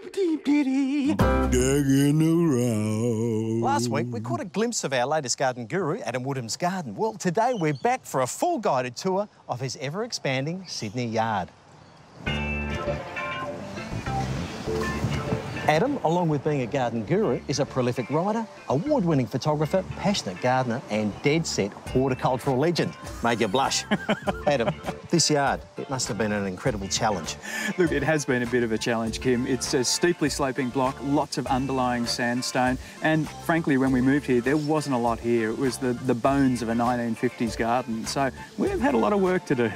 Digging around. Last week, we caught a glimpse of our latest garden guru, Adam Woodham's garden. Well, today we're back for a full guided tour of his ever-expanding Sydney yard. Adam, along with being a garden guru, is a prolific writer, award-winning photographer, passionate gardener and dead-set horticultural legend. Made you blush. Adam, this yard, it must have been an incredible challenge. Look, it has been a bit of a challenge, Kim. It's a steeply sloping block, lots of underlying sandstone, and frankly, when we moved here, there wasn't a lot here. It was the bones of a 1950s garden, so we've had a lot of work to do.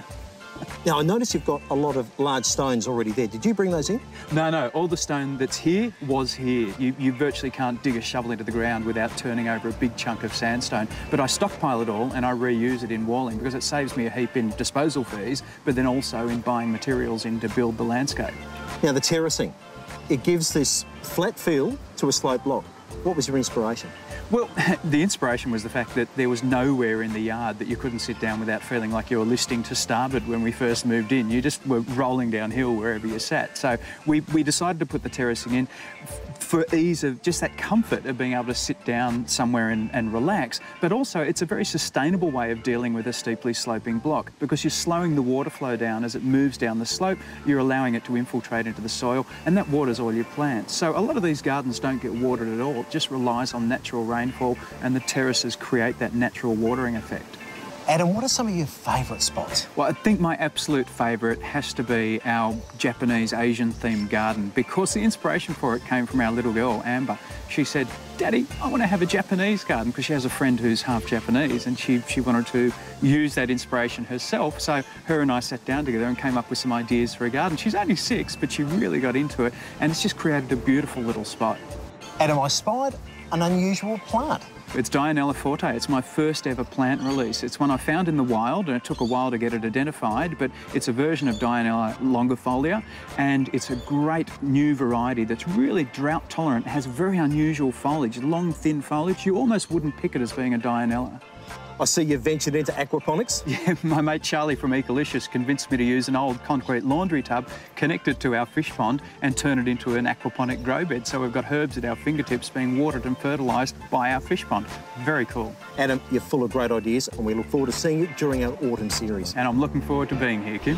Now, I notice you've got a lot of large stones already there. Did you bring those in? No, all the stone that's here was here. You virtually can't dig a shovel into the ground without turning over a big chunk of sandstone. But I stockpile it all and I reuse it in walling because it saves me a heap in disposal fees, but then also in buying materials in to build the landscape. Now, the terracing, it gives this flat feel to a sloped block. What was your inspiration? Well, the inspiration was the fact that there was nowhere in the yard that you couldn't sit down without feeling like you were listing to starboard when we first moved in. You just were rolling downhill wherever you sat. So we decided to put the terracing in for ease of just that comfort of being able to sit down somewhere and relax. But also, it's a very sustainable way of dealing with a steeply sloping block because you're slowing the water flow down as it moves down the slope. You're allowing it to infiltrate into the soil, and that waters all your plants. So a lot of these gardens don't get watered at all. It just relies on natural rainfall, and the terraces create that natural watering effect. Adam, what are some of your favourite spots? Well, I think my absolute favourite has to be our Japanese Asian-themed garden because the inspiration for it came from our little girl, Amber. She said, "Daddy, I want to have a Japanese garden," because she has a friend who's half Japanese and she wanted to use that inspiration herself. So her and I sat down together and came up with some ideas for a garden. She's only 6, but she really got into it and it's just created a beautiful little spot. Adam, I spied an unusual plant. It's Dianella forte. It's my first ever plant release. It's one I found in the wild and it took a while to get it identified, but it's a version of Dianella longifolia and it's a great new variety that's really drought tolerant. It has very unusual foliage, long thin foliage. You almost wouldn't pick it as being a Dianella. I see you've ventured into aquaponics. Yeah, my mate Charlie from Ecolicious convinced me to use an old concrete laundry tub, connect it to our fish pond and turn it into an aquaponic grow bed. So we've got herbs at our fingertips being watered and fertilised by our fish pond. Very cool. Adam, you're full of great ideas and we look forward to seeing you during our autumn series. And I'm looking forward to being here, Kim.